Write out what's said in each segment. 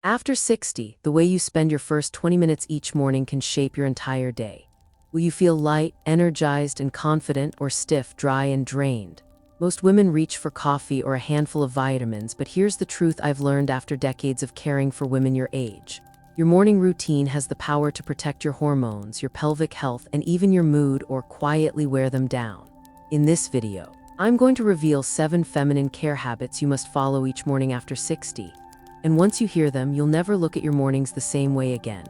After 60, the way you spend your first 20 minutes each morning can shape your entire day. Will you feel light, energized, and confident, or stiff, dry, and drained? Most women reach for coffee or a handful of vitamins, but here's the truth I've learned after decades of caring for women your age. Your morning routine has the power to protect your hormones, your pelvic health, and even your mood, or quietly wear them down. In this video, I'm going to reveal 7 feminine care habits you must follow each morning after 60. And once you hear them, you'll never look at your mornings the same way again.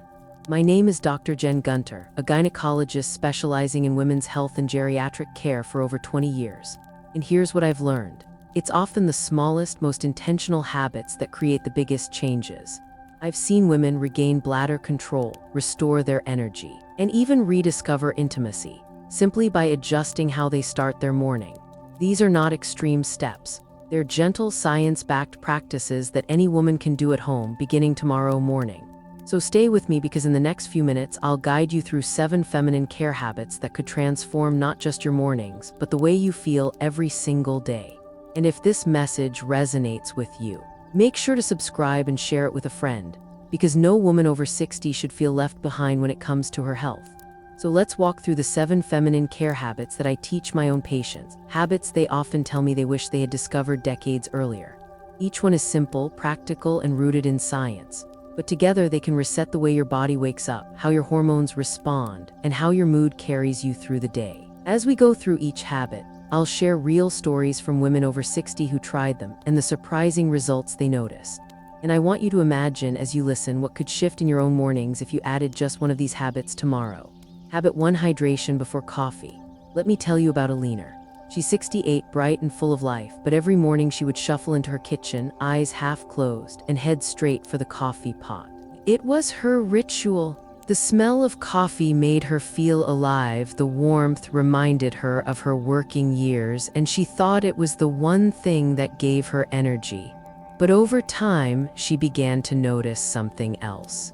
My name is Dr. Gunter, a gynecologist specializing in women's health and geriatric care for over 20 years. And here's what I've learned. It's often the smallest, most intentional habits that create the biggest changes. I've seen women regain bladder control, restore their energy, and even rediscover intimacy, simply by adjusting how they start their morning. These are not extreme steps. They're gentle, science-backed practices that any woman can do at home beginning tomorrow morning. So stay with me, because in the next few minutes, I'll guide you through 7 feminine care habits that could transform not just your mornings, but the way you feel every single day. And if this message resonates with you, make sure to subscribe and share it with a friend, because no woman over 60 should feel left behind when it comes to her health. So let's walk through the 7 feminine care habits that I teach my own patients, habits they often tell me they wish they had discovered decades earlier. Each one is simple, practical, and rooted in science. But together they can reset the way your body wakes up, how your hormones respond, and how your mood carries you through the day. As we go through each habit, I'll share real stories from women over 60 who tried them and the surprising results they noticed. And I want you to imagine as you listen what could shift in your own mornings if you added just one of these habits tomorrow. Habit 1: hydration before coffee. Let me tell you about Alina. She's 68, bright and full of life, but every morning she would shuffle into her kitchen, eyes half closed, and head straight for the coffee pot. It was her ritual. The smell of coffee made her feel alive, the warmth reminded her of her working years, and she thought it was the one thing that gave her energy. But over time, she began to notice something else.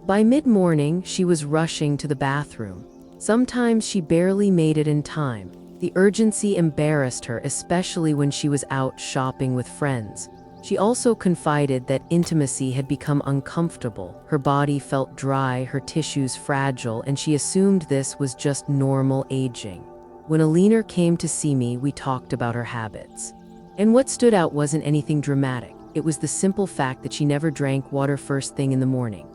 By mid-morning, she was rushing to the bathroom. Sometimes she barely made it in time. The urgency embarrassed her, especially when she was out shopping with friends. She also confided that intimacy had become uncomfortable. Her body felt dry, her tissues fragile, and she assumed this was just normal aging. When Alina came to see me, we talked about her habits. And what stood out wasn't anything dramatic. It was the simple fact that she never drank water first thing in the morning.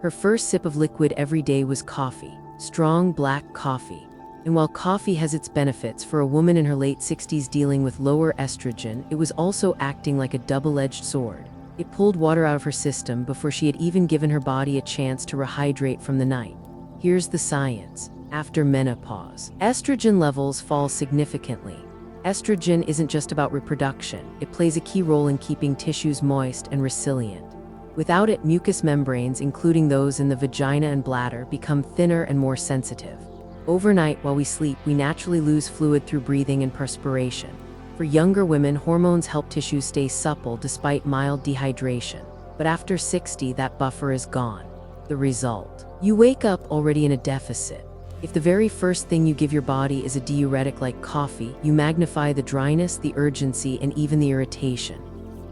Her first sip of liquid every day was coffee, strong black coffee. And while coffee has its benefits for a woman in her late 60s dealing with lower estrogen, it was also acting like a double-edged sword. It pulled water out of her system before she had even given her body a chance to rehydrate from the night. Here's the science. After menopause, estrogen levels fall significantly. Estrogen isn't just about reproduction. It plays a key role in keeping tissues moist and resilient. Without it, mucous membranes, including those in the vagina and bladder, become thinner and more sensitive. Overnight, while we sleep, we naturally lose fluid through breathing and perspiration. For younger women, hormones help tissues stay supple despite mild dehydration. But after 60, that buffer is gone. The result? You wake up already in a deficit. If the very first thing you give your body is a diuretic like coffee, you magnify the dryness, the urgency, and even the irritation.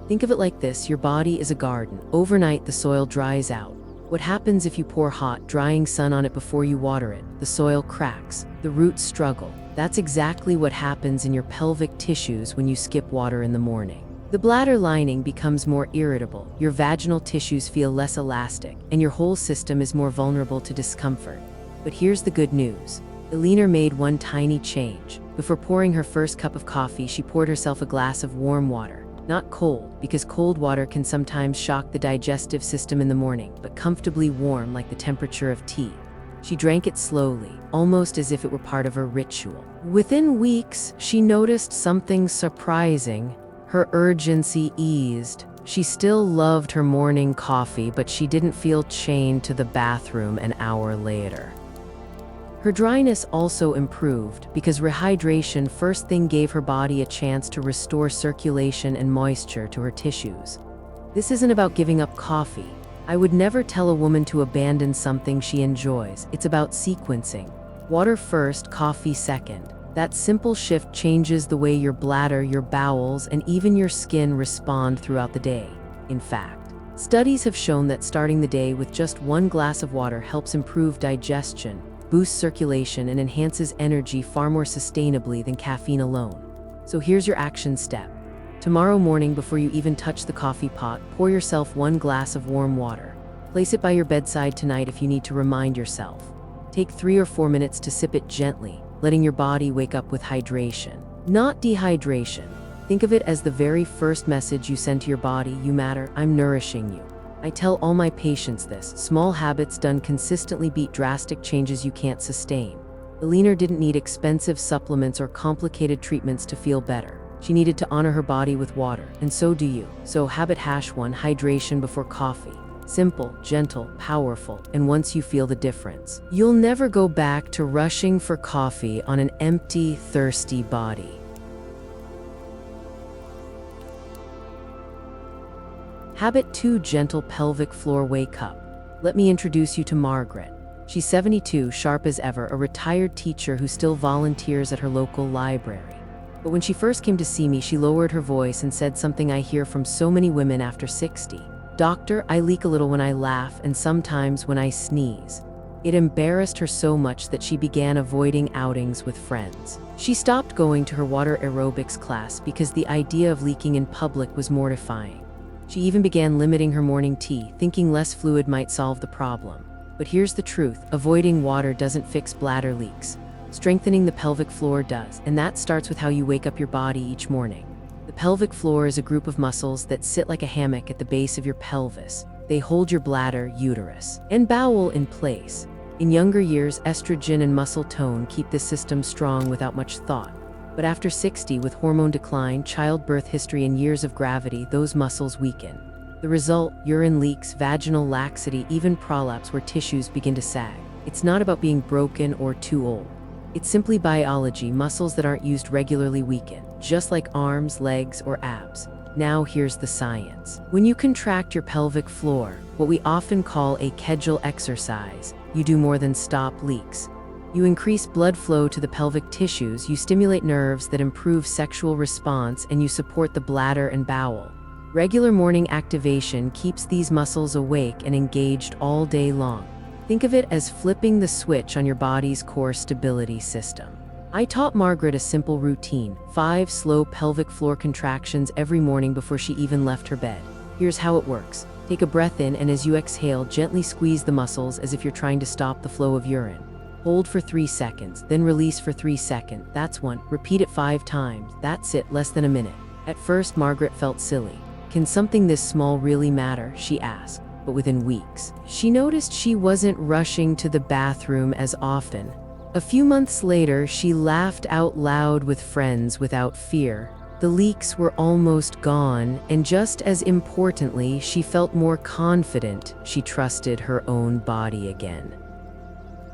Think of it like this: your body is a garden. Overnight, the soil dries out. What happens if you pour hot, drying sun on it before you water it? The soil cracks, the roots struggle. That's exactly what happens in your pelvic tissues when you skip water in the morning. The bladder lining becomes more irritable, your vaginal tissues feel less elastic, and your whole system is more vulnerable to discomfort. But here's the good news. Alina made one tiny change. Before pouring her first cup of coffee, she poured herself a glass of warm water. Not cold, because cold water can sometimes shock the digestive system in the morning, but comfortably warm, like the temperature of tea. She drank it slowly, almost as if it were part of her ritual. Within weeks, she noticed something surprising. Her urgency eased. She still loved her morning coffee, but she didn't feel chained to the bathroom an hour later. Her dryness also improved because rehydration first thing gave her body a chance to restore circulation and moisture to her tissues. This isn't about giving up coffee. I would never tell a woman to abandon something she enjoys. It's about sequencing. Water first, coffee second. That simple shift changes the way your bladder, your bowels, and even your skin respond throughout the day. In fact, Studies have shown that starting the day with just 1 glass of water helps improve digestion, boosts circulation, and enhances energy far more sustainably than caffeine alone. So here's your action step. Tomorrow morning, before you even touch the coffee pot, pour yourself 1 glass of warm water. Place it by your bedside tonight if you need to remind yourself. Take 3 or 4 minutes to sip it gently, letting your body wake up with hydration, not dehydration. Think of it as the very first message you send to your body: you matter, I'm nourishing you. I tell all my patients this: small habits done consistently beat drastic changes you can't sustain. The leaner didn't need expensive supplements or complicated treatments to feel better. She needed to honor her body with water, and so do you. So habit #1: hydration before coffee. Simple, gentle, powerful, and once you feel the difference, you'll never go back to rushing for coffee on an empty, thirsty body. Habit 2: gentle pelvic floor wake up. Let me introduce you to Margaret. She's 72, sharp as ever, a retired teacher who still volunteers at her local library. But when she first came to see me, she lowered her voice and said something I hear from so many women after 60. "Doctor, I leak a little when I laugh and sometimes when I sneeze." It embarrassed her so much that she began avoiding outings with friends. She stopped going to her water aerobics class because the idea of leaking in public was mortifying. She even began limiting her morning tea, thinking less fluid might solve the problem. But here's the truth: avoiding water doesn't fix bladder leaks. Strengthening the pelvic floor does, and that starts with how you wake up your body each morning. The pelvic floor is a group of muscles that sit like a hammock at the base of your pelvis. They hold your bladder, uterus, and bowel in place. In younger years, estrogen and muscle tone keep this system strong without much thought. But after 60, with hormone decline, childbirth history, and years of gravity, those muscles weaken. The result: urine leaks, vaginal laxity, even prolapse where tissues begin to sag. It's not about being broken or too old. It's simply biology. Muscles that aren't used regularly weaken, just like arms, legs, or abs. Now here's the science. When you contract your pelvic floor, what we often call a Kegel exercise, you do more than stop leaks. You increase blood flow to the pelvic tissues, you stimulate nerves that improve sexual response, and you support the bladder and bowel. Regular morning activation keeps these muscles awake and engaged all day long. Think of it as flipping the switch on your body's core stability system. I taught Margaret a simple routine: 5 slow pelvic floor contractions every morning before she even left her bed. Here's how it works. Take a breath in, and as you exhale, gently squeeze the muscles as if you're trying to stop the flow of urine. Hold for 3 seconds, then release for 3 seconds. That's 1. Repeat it 5 times. That's it, less than a minute. At first, Margaret felt silly. Can something this small really matter? She asked. But within weeks, she noticed she wasn't rushing to the bathroom as often. A few months later, she laughed out loud with friends without fear. The leaks were almost gone, and just as importantly, she felt more confident. She trusted her own body again.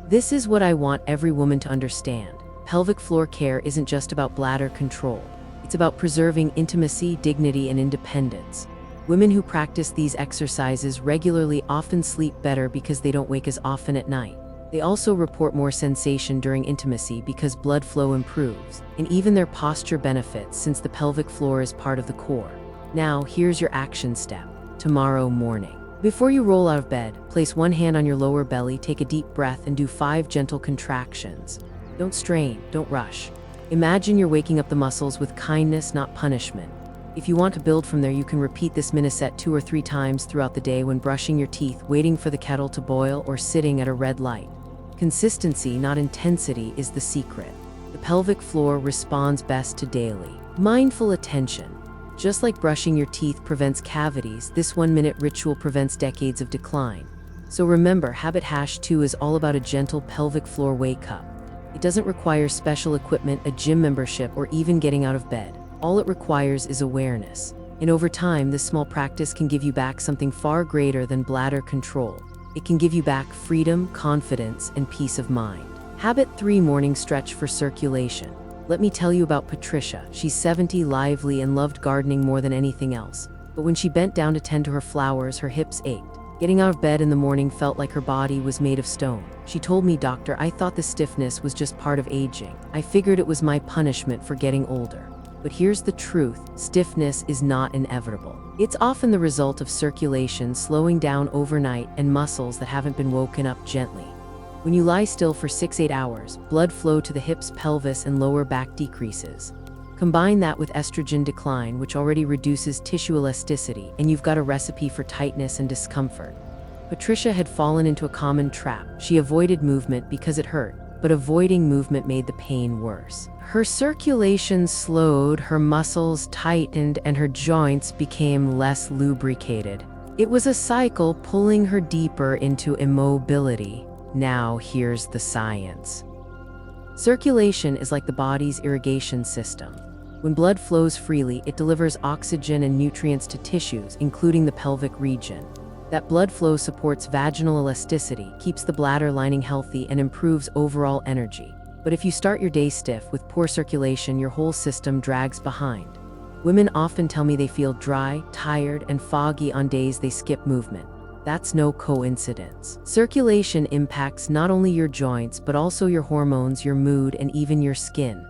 This is what I want every woman to understand. Pelvic floor care isn't just about bladder control. It's about preserving intimacy, dignity, and independence. Women who practice these exercises regularly often sleep better because they don't wake as often at night. They also report more sensation during intimacy because blood flow improves, and even their posture benefits since the pelvic floor is part of the core. Now, here's your action step. Tomorrow morning, before you roll out of bed, place 1 hand on your lower belly, take a deep breath, and do 5 gentle contractions. Don't strain, don't rush. Imagine you're waking up the muscles with kindness, not punishment. If you want to build from there, you can repeat this mini-set 2 or 3 times throughout the day when brushing your teeth, waiting for the kettle to boil, or sitting at a red light. Consistency, not intensity, is the secret. The pelvic floor responds best to daily, mindful attention. Just like brushing your teeth prevents cavities, this 1-minute ritual prevents decades of decline. So remember, habit #2 is all about a gentle pelvic floor wake up. It doesn't require special equipment, a gym membership, or even getting out of bed. All it requires is awareness. And over time, this small practice can give you back something far greater than bladder control. It can give you back freedom, confidence, and peace of mind. Habit 3: morning stretch for circulation. Let me tell you about Patricia. She's 70, lively, and loved gardening more than anything else. But when she bent down to tend to her flowers, her hips ached. Getting out of bed in the morning felt like her body was made of stone. She told me, "Doctor, I thought the stiffness was just part of aging. I figured it was my punishment for getting older." But here's the truth, stiffness is not inevitable. It's often the result of circulation slowing down overnight and muscles that haven't been woken up gently. When you lie still for 6-8 hours, blood flow to the hips, pelvis, and lower back decreases. Combine that with estrogen decline, which already reduces tissue elasticity, and you've got a recipe for tightness and discomfort. Patricia had fallen into a common trap. She avoided movement because it hurt, but avoiding movement made the pain worse. Her circulation slowed, her muscles tightened, and her joints became less lubricated. It was a cycle pulling her deeper into immobility. Now here's the science. Circulation is like the body's irrigation system. When blood flows freely, it delivers oxygen and nutrients to tissues, including the pelvic region. That blood flow supports vaginal elasticity, keeps the bladder lining healthy, and improves overall energy. But if you start your day stiff with poor circulation, your whole system drags behind. Women often tell me they feel dry, tired, and foggy on days they skip movement. That's no coincidence. Circulation impacts not only your joints, but also your hormones, your mood, and even your skin.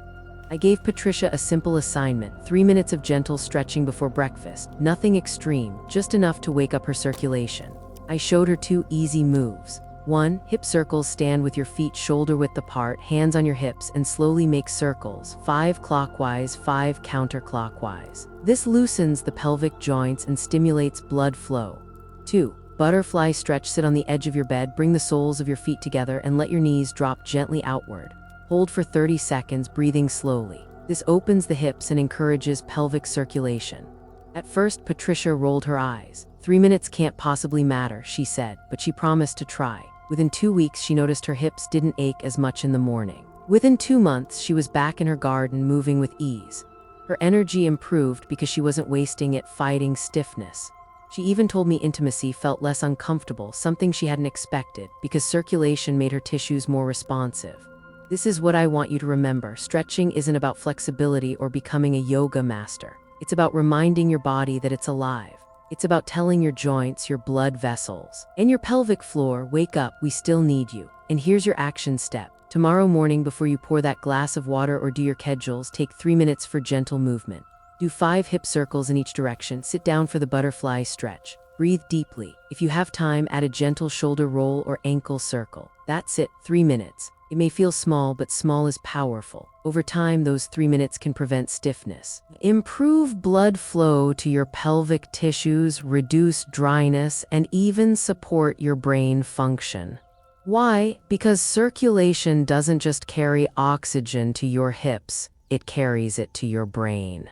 I gave Patricia a simple assignment, 3 minutes of gentle stretching before breakfast. Nothing extreme, just enough to wake up her circulation. I showed her 2 easy moves. 1. Hip circles. Stand with your feet shoulder width apart, hands on your hips, and slowly make circles, 5 clockwise, 5 counterclockwise. This loosens the pelvic joints and stimulates blood flow. 2. Butterfly stretch. Sit on the edge of your bed, bring the soles of your feet together, and let your knees drop gently outward. Hold for 30 seconds, breathing slowly. This opens the hips and encourages pelvic circulation. At first, Patricia rolled her eyes. 3 minutes can't possibly matter, she said, but she promised to try. Within 2 weeks, she noticed her hips didn't ache as much in the morning. Within 2 months, she was back in her garden, moving with ease. Her energy improved because she wasn't wasting it fighting stiffness. She even told me intimacy felt less uncomfortable, something she hadn't expected, because circulation made her tissues more responsive. This is what I want you to remember. Stretching isn't about flexibility or becoming a yoga master. It's about reminding your body that it's alive. It's about telling your joints, your blood vessels, and your pelvic floor, wake up, we still need you. And here's your action step. Tomorrow morning, before you pour that glass of water or do your kedgels, take 3 minutes for gentle movement. Do 5 hip circles in each direction. Sit down for the butterfly stretch. Breathe deeply. If you have time, add a gentle shoulder roll or ankle circle. That's it, 3 minutes. It may feel small, but small is powerful. Over time, those 3 minutes can prevent stiffness, improve blood flow to your pelvic tissues, reduce dryness, and even support your brain function. Why? Because circulation doesn't just carry oxygen to your hips, it carries it to your brain.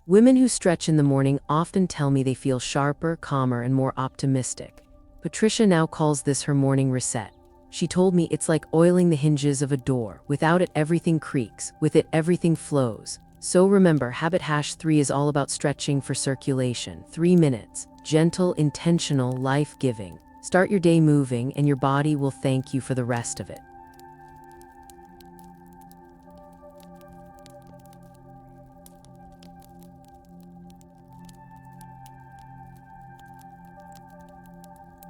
Women who stretch in the morning often tell me they feel sharper, calmer, and more optimistic. Patricia now calls this her morning reset. She told me it's like oiling the hinges of a door. Without it, everything creaks. With it, everything flows. So remember, habit #3 is all about stretching for circulation. 3 minutes. Gentle, intentional, life-giving. Start your day moving, and your body will thank you for the rest of it.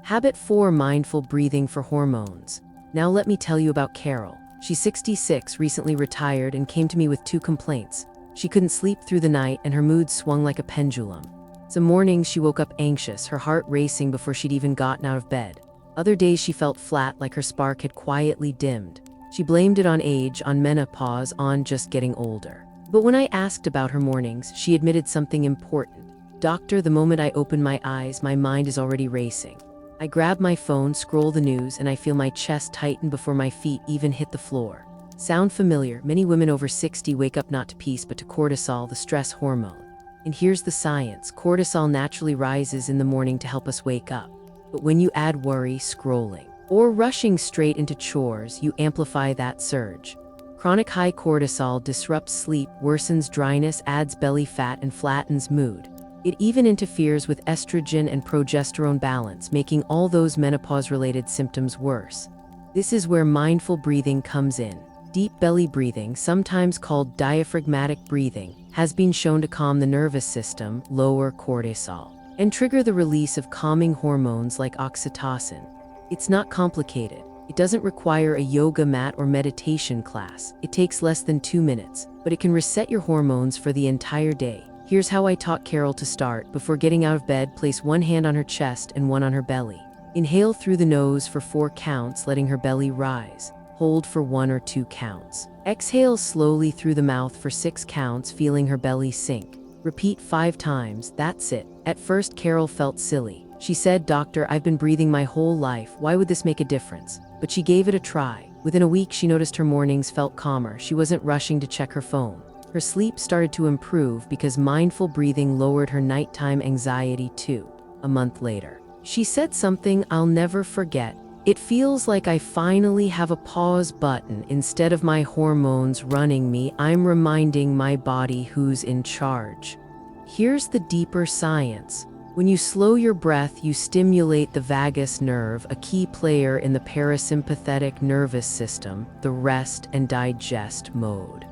Habit 4. Mindful breathing for hormones. Now let me tell you about Carol. She's 66, recently retired, and came to me with 2 complaints. She couldn't sleep through the night, and her mood swung like a pendulum. Some mornings she woke up anxious, her heart racing before she'd even gotten out of bed. Other days she felt flat, like her spark had quietly dimmed. She blamed it on age, on menopause, on just getting older. But when I asked about her mornings, she admitted something important. "Doctor, the moment I open my eyes, my mind is already racing. I grab my phone, scroll the news, and I feel my chest tighten before my feet even hit the floor." Sound familiar? Many women over 60 wake up not to peace but to cortisol, the stress hormone. And here's the science. Cortisol naturally rises in the morning to help us wake up. But when you add worry, scrolling, or rushing straight into chores, you amplify that surge. Chronic high cortisol disrupts sleep, worsens dryness, adds belly fat, and flattens mood. It even interferes with estrogen and progesterone balance, making all those menopause-related symptoms worse. This is where mindful breathing comes in. Deep belly breathing, sometimes called diaphragmatic breathing, has been shown to calm the nervous system, lower cortisol, and trigger the release of calming hormones like oxytocin. It's not complicated. It doesn't require a yoga mat or meditation class. It takes less than 2 minutes, but it can reset your hormones for the entire day. Here's how I taught Carol to start. Before getting out of bed, place one hand on her chest and one on her belly. Inhale through the nose for 4 counts, letting her belly rise. Hold for 1 or 2 counts. Exhale slowly through the mouth for 6 counts, feeling her belly sink. Repeat 5 times, that's it. At first, Carol felt silly. She said, "Doctor, I've been breathing my whole life. Why would this make a difference?" But she gave it a try. Within a week, she noticed her mornings felt calmer. She wasn't rushing to check her phone. Her sleep started to improve because mindful breathing lowered her nighttime anxiety too. A month later, she said something I'll never forget. "It feels like I finally have a pause button. Instead of my hormones running me, I'm reminding my body who's in charge." Here's the deeper science. When you slow your breath, you stimulate the vagus nerve, a key player in the parasympathetic nervous system, the rest and digest mode.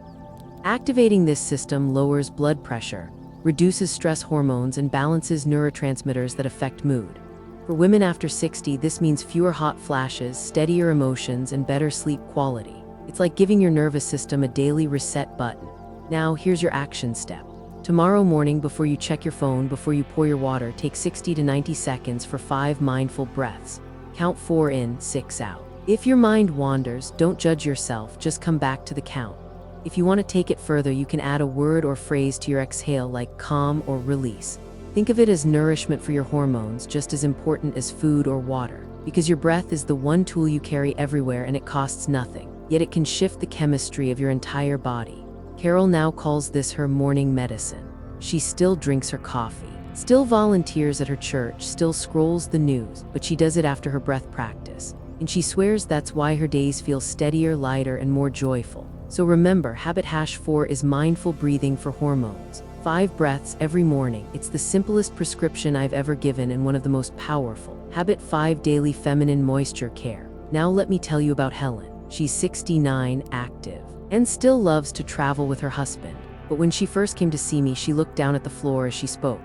Activating this system lowers blood pressure, reduces stress hormones, and balances neurotransmitters that affect mood. For women after 60, this means fewer hot flashes, steadier emotions, and better sleep quality. It's like giving your nervous system a daily reset button. Now, here's your action step. Tomorrow morning, before you check your phone, before you pour your water, take 60 to 90 seconds for 5 mindful breaths. Count 4 in, 6 out. If your mind wanders, don't judge yourself, just come back to the count. If you want to take it further, you can add a word or phrase to your exhale like calm or release. Think of it as nourishment for your hormones, just as important as food or water. Because your breath is the one tool you carry everywhere and it costs nothing, yet it can shift the chemistry of your entire body. Carol now calls this her morning medicine. She still drinks her coffee, still volunteers at her church, still scrolls the news, but she does it after her breath practice. And she swears that's why her days feel steadier, lighter, and more joyful. So remember, habit #4 is mindful breathing for hormones. 5 breaths every morning. It's the simplest prescription I've ever given and one of the most powerful. Habit 5, daily feminine moisture care. Now let me tell you about Helen. She's 69, active, and still loves to travel with her husband. But when she first came to see me, she looked down at the floor as she spoke.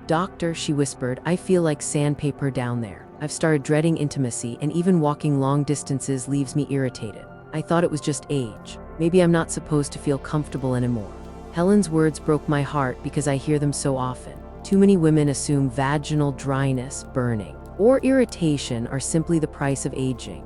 "Doctor," she whispered, "I feel like sandpaper down there. I've started dreading intimacy, and even walking long distances leaves me irritated. I thought it was just age. Maybe I'm not supposed to feel comfortable anymore." Helen's words broke my heart because I hear them so often. Too many women assume vaginal dryness, burning, or irritation are simply the price of aging.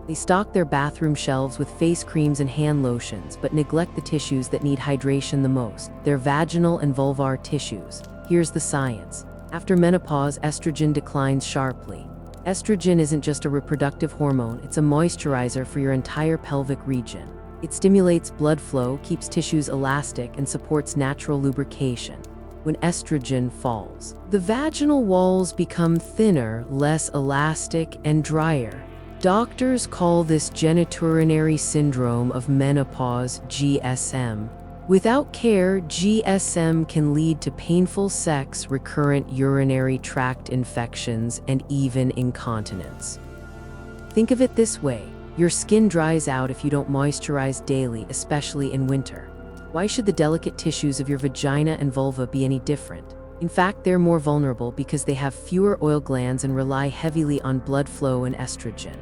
They stock their bathroom shelves with face creams and hand lotions, but neglect the tissues that need hydration the most, their vaginal and vulvar tissues. Here's the science. After menopause, estrogen declines sharply. Estrogen isn't just a reproductive hormone, it's a moisturizer for your entire pelvic region. It stimulates blood flow, keeps tissues elastic, and supports natural lubrication. When estrogen falls, the vaginal walls become thinner, less elastic, and drier. Doctors call this genitourinary syndrome of menopause, GSM. Without care, GSM can lead to painful sex, recurrent urinary tract infections, and even incontinence. Think of it this way. Your skin dries out if you don't moisturize daily, especially in winter. Why should the delicate tissues of your vagina and vulva be any different? In fact, they're more vulnerable because they have fewer oil glands and rely heavily on blood flow and estrogen.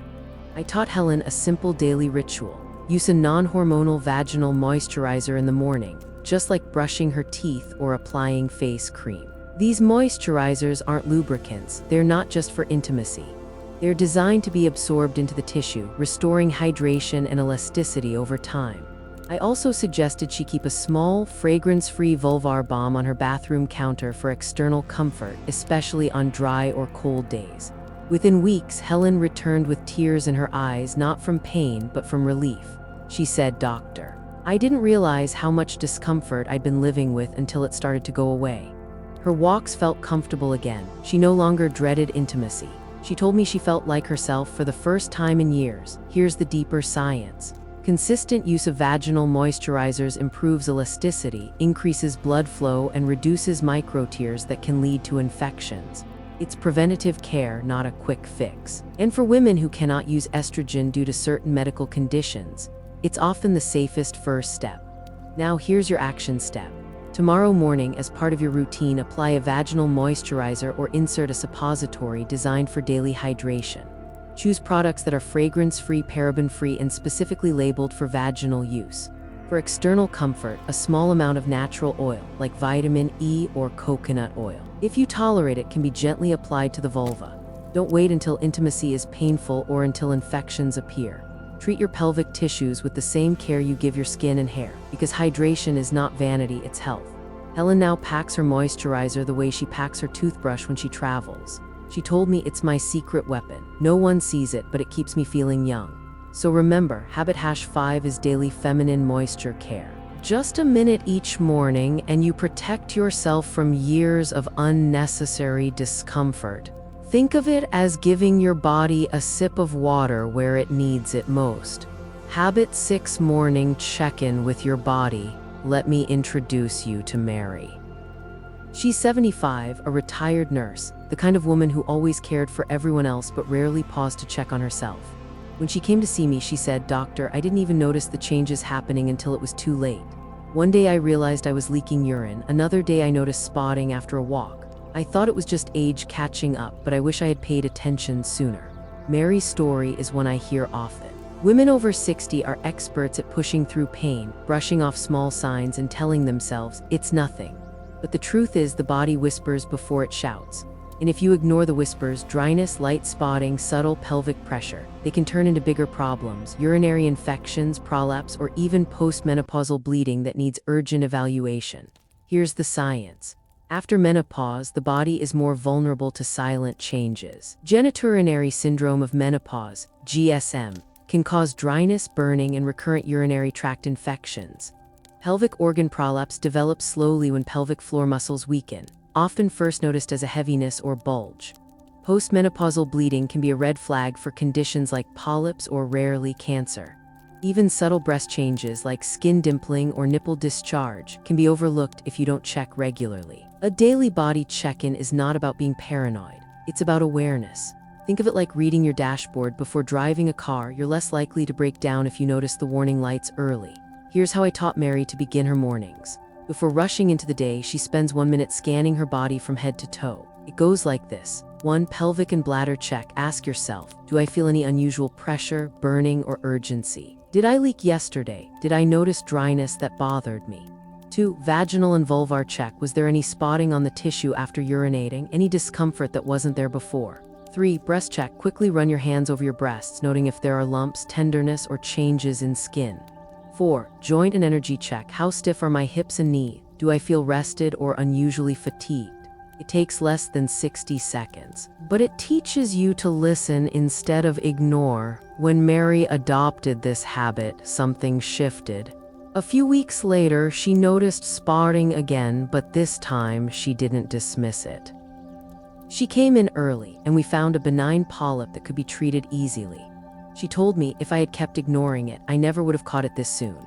I taught Helen a simple daily ritual. Use a non-hormonal vaginal moisturizer in the morning, just like brushing her teeth or applying face cream. These moisturizers aren't lubricants. They're not just for intimacy. They're designed to be absorbed into the tissue, restoring hydration and elasticity over time. I also suggested she keep a small, fragrance-free vulvar balm on her bathroom counter for external comfort, especially on dry or cold days. Within weeks, Helen returned with tears in her eyes, not from pain, but from relief. She said, "Doctor, I didn't realize how much discomfort I'd been living with until it started to go away." Her walks felt comfortable again. She no longer dreaded intimacy. She told me she felt like herself for the first time in years. Here's the deeper science. Consistent use of vaginal moisturizers improves elasticity, increases blood flow, and reduces microtears that can lead to infections. It's preventative care, not a quick fix. And for women who cannot use estrogen due to certain medical conditions, it's often the safest first step. Now here's your action step. Tomorrow morning, as part of your routine, apply a vaginal moisturizer or insert a suppository designed for daily hydration. Choose products that are fragrance-free, paraben-free, and specifically labeled for vaginal use. For external comfort, a small amount of natural oil, like vitamin E or coconut oil, if you tolerate it, can be gently applied to the vulva. Don't wait until intimacy is painful or until infections appear. Treat your pelvic tissues with the same care you give your skin and hair, because hydration is not vanity, it's health. Helen now packs her moisturizer the way she packs her toothbrush when she travels. She told me it's my secret weapon. No one sees it, but it keeps me feeling young. So remember, habit #5 is daily feminine moisture care. Just a minute each morning and you protect yourself from years of unnecessary discomfort. Think of it as giving your body a sip of water where it needs it most. Habit 6, morning check-in with your body. Let me introduce you to Mary. She's 75, a retired nurse, the kind of woman who always cared for everyone else but rarely paused to check on herself. When she came to see me, she said, "Doctor, I didn't even notice the changes happening until it was too late. One day I realized I was leaking urine. Another day I noticed spotting after a walk. I thought it was just age catching up, but I wish I had paid attention sooner." Mary's story is one I hear often. Women over 60 are experts at pushing through pain, brushing off small signs and telling themselves, "It's nothing." But the truth is, the body whispers before it shouts. And if you ignore the whispers, dryness, light spotting, subtle pelvic pressure, they can turn into bigger problems, urinary infections, prolapse, or even postmenopausal bleeding that needs urgent evaluation. Here's the science. After menopause, the body is more vulnerable to silent changes. Genitourinary syndrome of menopause, GSM, can cause dryness, burning, and recurrent urinary tract infections. Pelvic organ prolapse develops slowly when pelvic floor muscles weaken, often first noticed as a heaviness or bulge. Postmenopausal bleeding can be a red flag for conditions like polyps or rarely cancer. Even subtle breast changes like skin dimpling or nipple discharge can be overlooked if you don't check regularly. A daily body check-in is not about being paranoid, it's about awareness. Think of it like reading your dashboard before driving a car. You're less likely to break down if you notice the warning lights early. Here's how I taught Mary to begin her mornings. Before rushing into the day, she spends 1 minute scanning her body from head to toe. It goes like this. 1. Pelvic and bladder check. Ask yourself, do I feel any unusual pressure, burning, or urgency? Did I leak yesterday? Did I notice dryness that bothered me? 2. Vaginal and vulvar check. Was there any spotting on the tissue after urinating? Any discomfort that wasn't there before? 3. Breast check. Quickly run your hands over your breasts, noting if there are lumps, tenderness, or changes in skin. 4. Joint and energy check. How stiff are my hips and knee? Do I feel rested or unusually fatigued? It takes less than 60 seconds, but it teaches you to listen instead of ignore. When Mary adopted this habit, something shifted. A few weeks later, she noticed spotting again, but this time she didn't dismiss it. She came in early, and we found a benign polyp that could be treated easily. She told me if I had kept ignoring it, I never would have caught it this soon.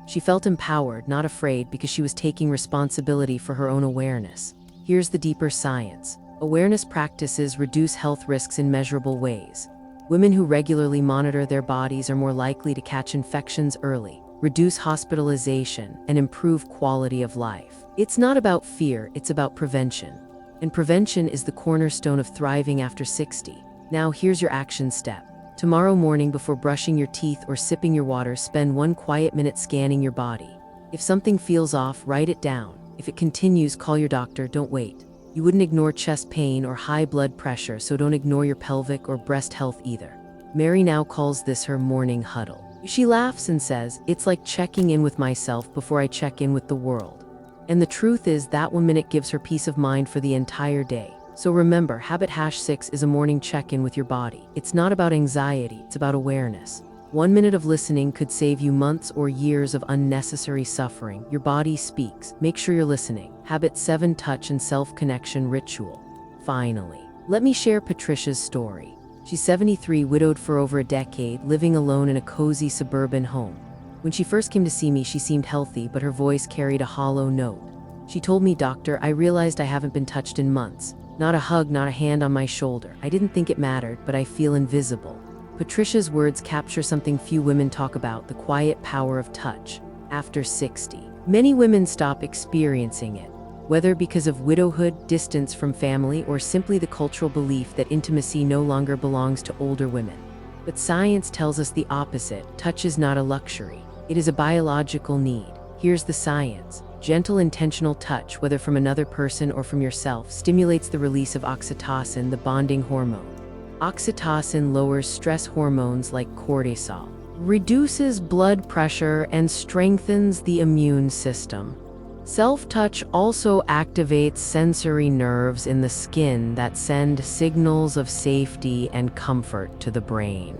She felt empowered, not afraid, because she was taking responsibility for her own awareness. Here's the deeper science. Awareness practices reduce health risks in measurable ways. Women who regularly monitor their bodies are more likely to catch infections early, reduce hospitalization, and improve quality of life. It's not about fear, it's about prevention. And prevention is the cornerstone of thriving after 60. Now here's your action step. Tomorrow morning, before brushing your teeth or sipping your water, spend 1 quiet minute scanning your body. If something feels off, write it down. If it continues, call your doctor. Don't wait. You wouldn't ignore chest pain or high blood pressure, so don't ignore your pelvic or breast health either. Mary now calls this her morning huddle. She laughs and says, "It's like checking in with myself before I check in with the world." And the truth is that 1 minute gives her peace of mind for the entire day. So remember, habit #6 is a morning check-in with your body. It's not about anxiety, it's about awareness. 1 minute of listening could save you months or years of unnecessary suffering. Your body speaks. Make sure you're listening. Habit 7, touch and self-connection ritual. Finally, let me share Patricia's story. She's 73, widowed for over a decade, living alone in a cozy suburban home. When she first came to see me, she seemed healthy, but her voice carried a hollow note. She told me, "Doctor, I realized I haven't been touched in months. Not a hug, not a hand on my shoulder. I didn't think it mattered, but I feel invisible." Patricia's words capture something few women talk about: the quiet power of touch. After 60, many women stop experiencing it. whether because of widowhood, distance from family, or simply the cultural belief that intimacy no longer belongs to older women. But science tells us the opposite. Touch is not a luxury. It is a biological need. Here's the science. Gentle, intentional touch, whether from another person or from yourself, stimulates the release of oxytocin, the bonding hormone. Oxytocin lowers stress hormones like cortisol, reduces blood pressure, and strengthens the immune system. Self-touch also activates sensory nerves in the skin that send signals of safety and comfort to the brain.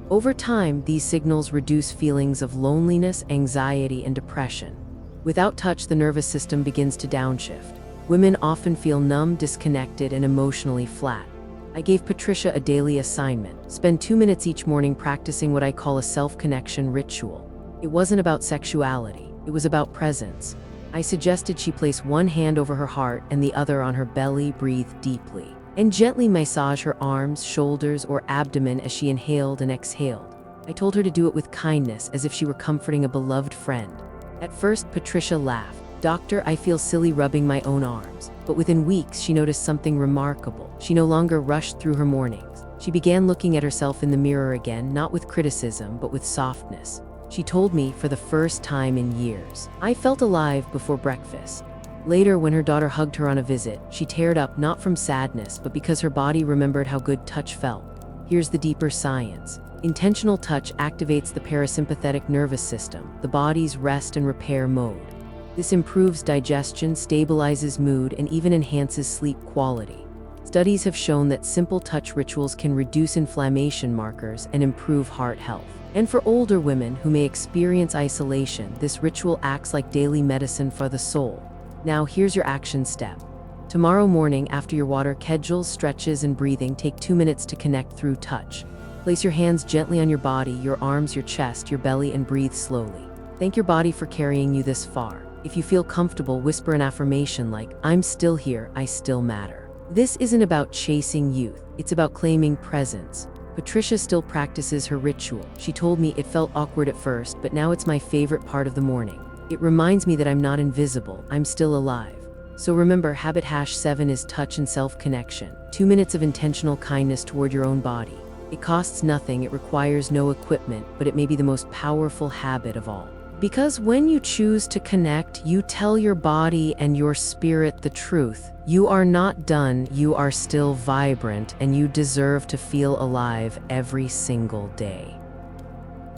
Over time, these signals reduce feelings of loneliness, anxiety, and depression. Without touch, the nervous system begins to downshift. Women often feel numb, disconnected, and emotionally flat. I gave Patricia a daily assignment: spend 2 minutes each morning practicing what I call a self-connection ritual. It wasn't about sexuality, it was about presence. I suggested she place one hand over her heart and the other on her belly, breathe deeply, and gently massage her arms, shoulders, or abdomen as she inhaled and exhaled. I told her to do it with kindness, as if she were comforting a beloved friend. At first, Patricia laughed. "Doctor, I feel silly rubbing my own arms." But within weeks, she noticed something remarkable. She no longer rushed through her mornings. She began looking at herself in the mirror again, not with criticism, but with softness. She told me, for the first time in years, "I felt alive before breakfast." Later, when her daughter hugged her on a visit, she teared up, not from sadness, but because her body remembered how good touch felt. Here's the deeper science. Intentional touch activates the parasympathetic nervous system, the body's rest and repair mode. This improves digestion, stabilizes mood, and even enhances sleep quality. Studies have shown that simple touch rituals can reduce inflammation markers and improve heart health. And for older women who may experience isolation, this ritual acts like daily medicine for the soul. Now here's your action step. Tomorrow morning, after your water, kedgels, stretches, and breathing, take 2 minutes to connect through touch. Place your hands gently on your body, your arms, your chest, your belly, and breathe slowly. Thank your body for carrying you this far. If you feel comfortable, whisper an affirmation like, "I'm still here, I still matter." This isn't about chasing youth, it's about claiming presence. Patricia still practices her ritual. She told me, "It felt awkward at first, but now it's my favorite part of the morning. It reminds me that I'm not invisible, I'm still alive." So remember, habit #7 is touch and self-connection. 2 minutes of intentional kindness toward your own body. It costs nothing, it requires no equipment, but it may be the most powerful habit of all. Because when you choose to connect, you tell your body and your spirit the truth. You are not done, you are still vibrant, and you deserve to feel alive every single day.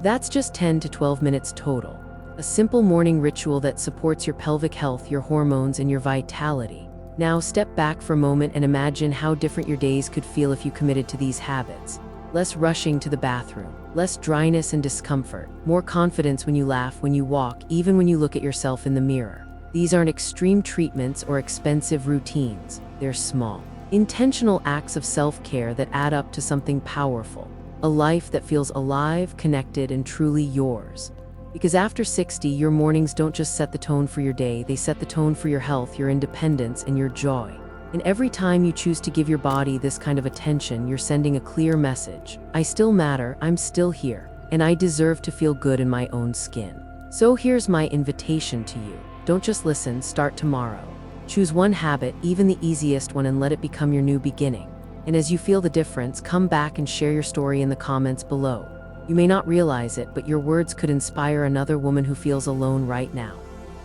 That's just 10 to 12 minutes total. A simple morning ritual that supports your pelvic health, your hormones, and your vitality. Now step back for a moment and imagine how different your days could feel if you committed to these habits. Less rushing to the bathroom, less dryness and discomfort, more confidence when you laugh, when you walk, even when you look at yourself in the mirror. These aren't extreme treatments or expensive routines. They're small, intentional acts of self-care that add up to something powerful. A life that feels alive, connected, and truly yours. Because after 60, your mornings don't just set the tone for your day, they set the tone for your health, your independence, and your joy. And every time you choose to give your body this kind of attention, you're sending a clear message. I still matter, I'm still here, and I deserve to feel good in my own skin. So here's my invitation to you. Don't just listen, start tomorrow. Choose one habit, even the easiest one, and let it become your new beginning. And as you feel the difference, come back and share your story in the comments below. You may not realize it, but your words could inspire another woman who feels alone right now.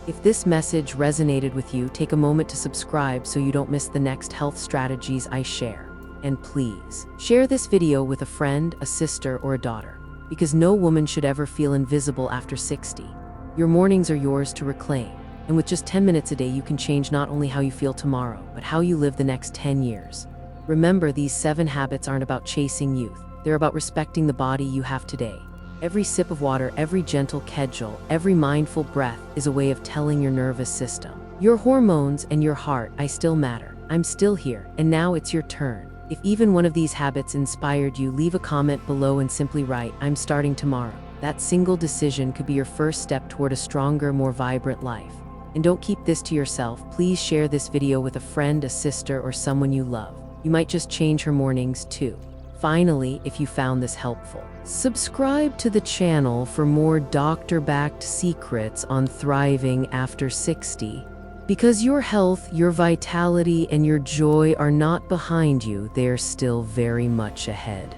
If this message resonated with you, take a moment to subscribe so you don't miss the next health strategies I share. And please, share this video with a friend, a sister, or a daughter, because no woman should ever feel invisible after 60. Your mornings are yours to reclaim, and with just 10 minutes a day, you can change not only how you feel tomorrow, but how you live the next 10 years. Remember, these 7 habits aren't about chasing youth. They're about respecting the body you have today. Every sip of water, every gentle kedgel, every mindful breath is a way of telling your nervous system, your hormones, and your heart, I still matter. I'm still here, and now it's your turn. If even one of these habits inspired you, leave a comment below and simply write, "I'm starting tomorrow." That single decision could be your first step toward a stronger, more vibrant life. And don't keep this to yourself. Please share this video with a friend, a sister, or someone you love. You might just change her mornings too. Finally, if you found this helpful, subscribe to the channel for more doctor-backed secrets on thriving after 60. Because your health, your vitality, and your joy are not behind you, they are still very much ahead.